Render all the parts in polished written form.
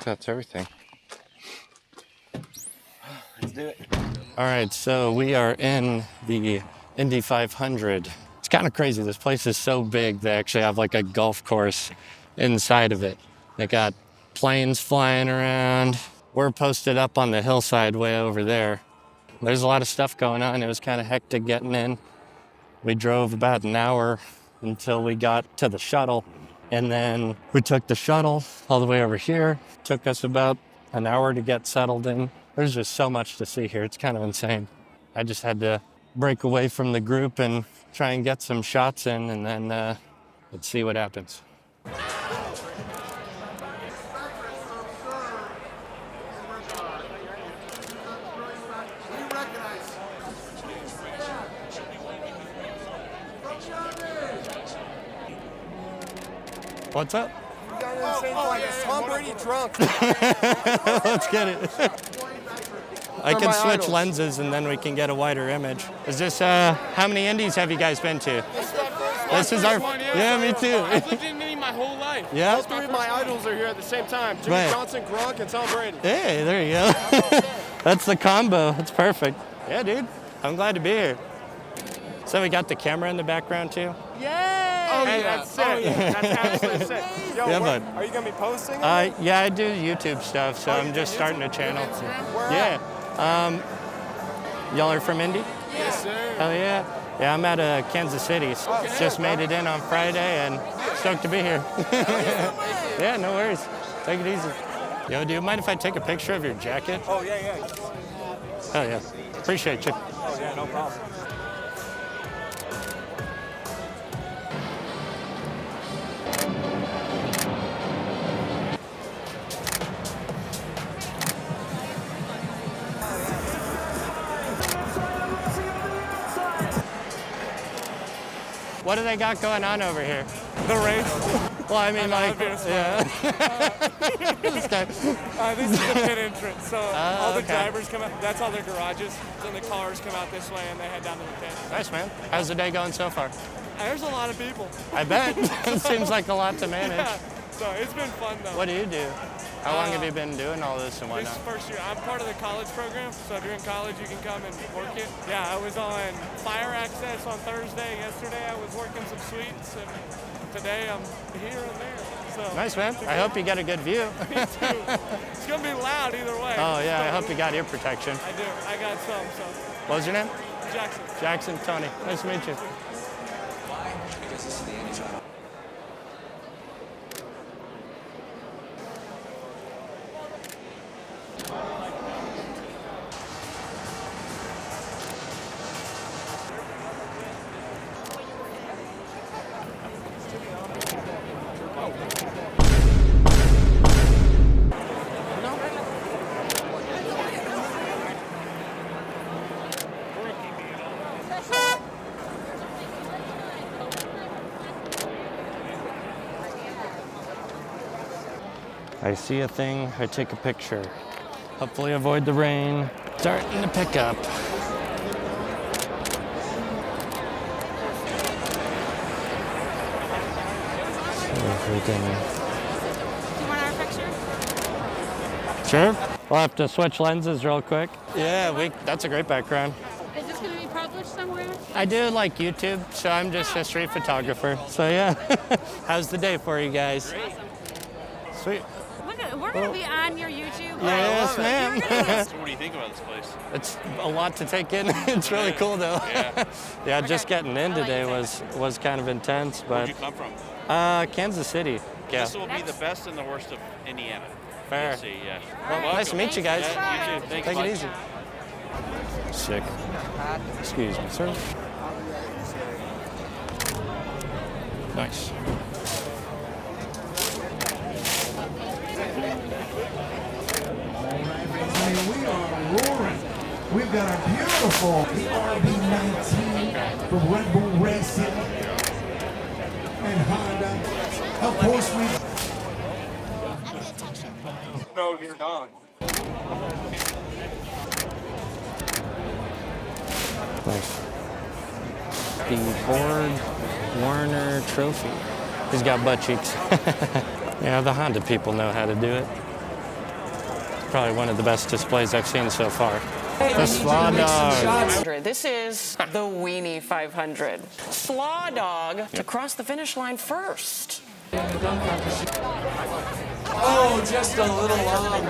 That's everything. Let's do it. All right, so we are in the Indy 500. It's kind of crazy. This place is so big, they actually have like a golf course inside of it. They got planes flying around. We're posted up on the hillside way over there. There's a lot of stuff going on. It was kind of hectic getting in. We drove about an hour until we got to the shuttle. And then we took the shuttle all the way over here. Took us about an hour to get settled in. There's just so much to see here. It's kind of insane. I just had to break away from the group and try and get some shots in, and then let's see what happens. What's up? Tom Brady drunk. Let's get it. I can switch lenses and then we can get a wider image. Is this, how many Indies have you guys been to? This is our, yeah, me too. I've lived in Indy my whole life. Yeah? All three of my idols are here at the same time. Jimmy Johnson, Gronk, and Tom Brady. Hey, there you go. That's the combo. It's perfect. Yeah, dude. I'm glad to be here. So we got the camera in the background too? Yay! Oh, Hey, yeah. that's sick. Oh, yeah. That's absolutely sick. Yo, Yeah, what, bud. are you going to be posting? Yeah, I do YouTube stuff, so I'm just starting a channel. Where Yeah. Y'all are from Indy? Yes, sir. Hell yeah. Yeah, I'm at Kansas City. Just made it in on Friday and stoked to be here. Yeah, no worries. Take it easy. Yo, do you mind if I take a picture of your jacket? Oh, yeah. Hell yeah. Appreciate you. Oh, yeah, no problem. What do they got going on over here? The race. Well, I mean, like, yeah. This guy. This is the pit entrance. So all the okay. drivers come out. That's all their garages. Then the cars come out this way and they head down to the pit. Nice, man. How's the day going so far? There's a lot of people. I bet. It seems like a lot to manage. Yeah. So it's been fun though. What do you do? How long have you been doing all this and This whatnot? is first year. I'm part of the college program, so if you're in college, you can come and work it. Yeah, I was on fire access on Thursday. Yesterday, I was working some suites, and today I'm here and there. So Nice, man. I hope you get a good view. Me too. It's gonna be loud either way. Oh, yeah, I hope you got ear protection. I do. I got some. So What was your name? Jackson. Jackson, Tony. Nice to meet you. I see a thing, I take a picture. Hopefully avoid the rain. Starting to pick up. See if we can... Do you want our picture? Sure. We'll have to switch lenses real quick. Yeah, that's a great background. Is this going to be published somewhere? I do like YouTube, so I'm just a street photographer. So yeah. How's the day for you guys? Sweet. We're going to be on your YouTube. Yes, ma'am. So what do you think about this place? It's a lot to take in. It's really cool though. Yeah. Yeah, just getting in today was kind of intense, Where'd but you come from? Kansas City. Yeah. This will be the best and the worst of Indiana. Fair. You'll see, yeah. Well, nice to meet you guys. Yeah, you too. Thanks, Take bud. it easy. Sick. Excuse me, sir. Nice. We are roaring. We've got our beautiful RB19 from Red Bull Racing and Honda. Of course, we. No, you're not. Nice. The Ford Warner Trophy. He's got butt cheeks. Yeah, the Honda people know how to do it. probably one of the best displays I've seen so far. The Slaw Dog. This is the Weenie 500. Slaw Dog to cross the finish line first. Oh, just a little long.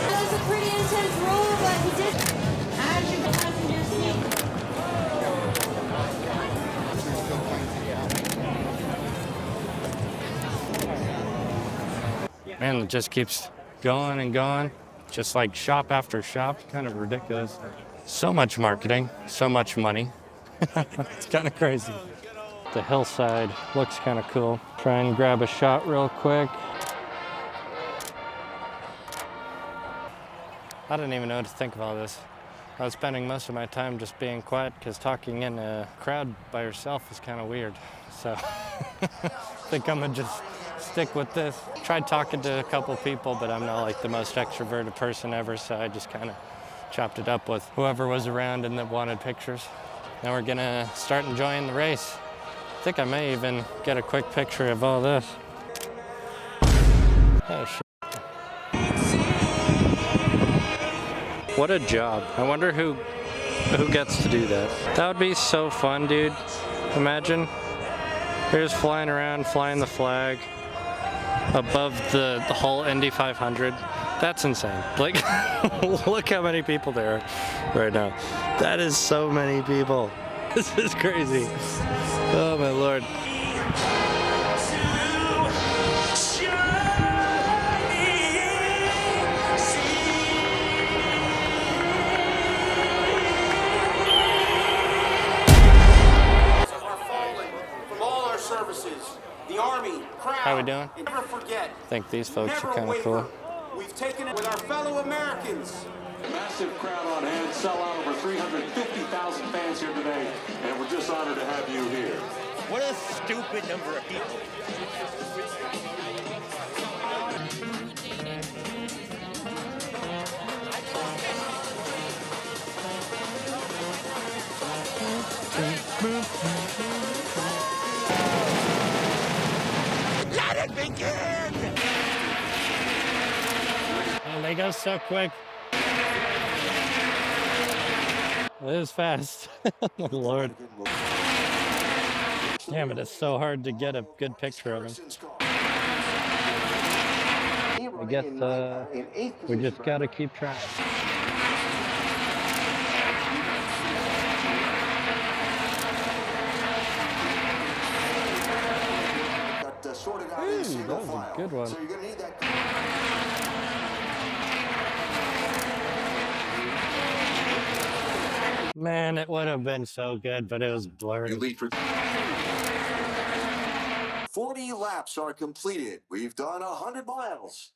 That was a pretty intense roll, but he did. As you passengers see. Man, it just keeps going and going. Just like shop after shop. Kind of ridiculous. So much marketing, so much money. It's kind of crazy. The hillside looks kind of cool. Try and grab a shot real quick. I don't even know what to think of all this. I was spending most of my time just being quiet because talking in a crowd by yourself is kind of weird. So I think I'm gonna just stick with this. Tried talking to a couple people, but I'm not like the most extroverted person ever, so I just kind of chopped it up with whoever was around and that wanted pictures. Now we're gonna start enjoying the race. I think I may even get a quick picture of all this. Oh, shit. What a job. I wonder who gets to do that. That would be so fun, dude. Imagine you're just flying around, flying the flag above the whole Indy 500. That's insane. Like, look how many people there are right now. That is so many people. This is crazy. Oh my Lord. The Army, crowd, How we doing? never forget. I think these folks Never are kind of waver. cool. We've taken it with our fellow Americans. Massive crowd on hand, sell out over 350,000 fans here today, and we're just honored to have you here. What a stupid number of people. Let it begin! Oh, they go so quick. It is fast. Oh, Lord. Damn it, it's so hard to get a good picture of him. I guess we just gotta keep trying. Ooh, that was a good one. Man, it would have been so good, but it was blurry. 40 laps are completed. We've done 100 miles.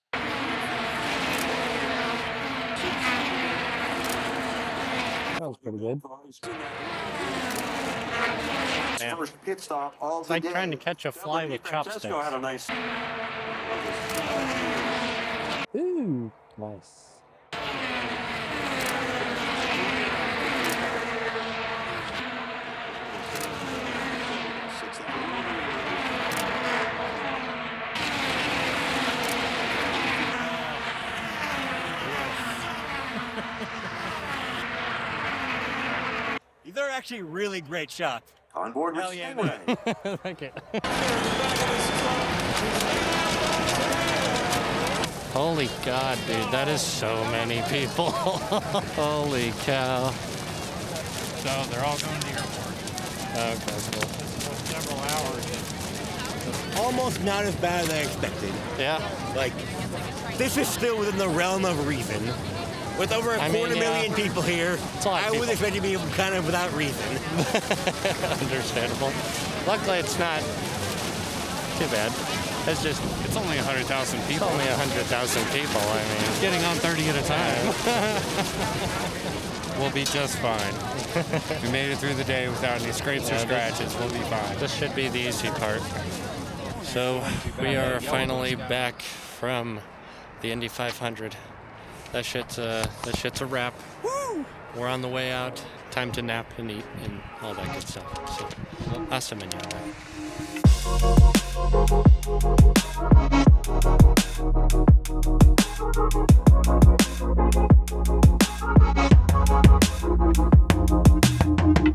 That was pretty good. First pit stop of It's the like day. trying to catch a fly with chopsticks. Had a nice. Ooh, nice. These are actually really great shots. On board with Hell yeah, Speedway. Thank you. Holy God, dude, that is so many people. Holy cow. So they're all going to the airport. Okay, cool. Several hours. Almost not as bad as I expected. Yeah. Like, this is still within the realm of reason. With over a quarter million people here, I would expect to be kind of without reason. Understandable. Luckily, it's not too bad. It's just, It's only 100,000 it's people. only 100,000 people. I mean, It's getting on 30 at a time. We'll be just fine. We made it through the day without any scrapes or scratches. We'll be fine. this should be the easy part. So we are finally back from the Indy 500. That shit's a wrap. Woo! We're on the way out. Time to nap and eat and all that good stuff. So, hasta mañana.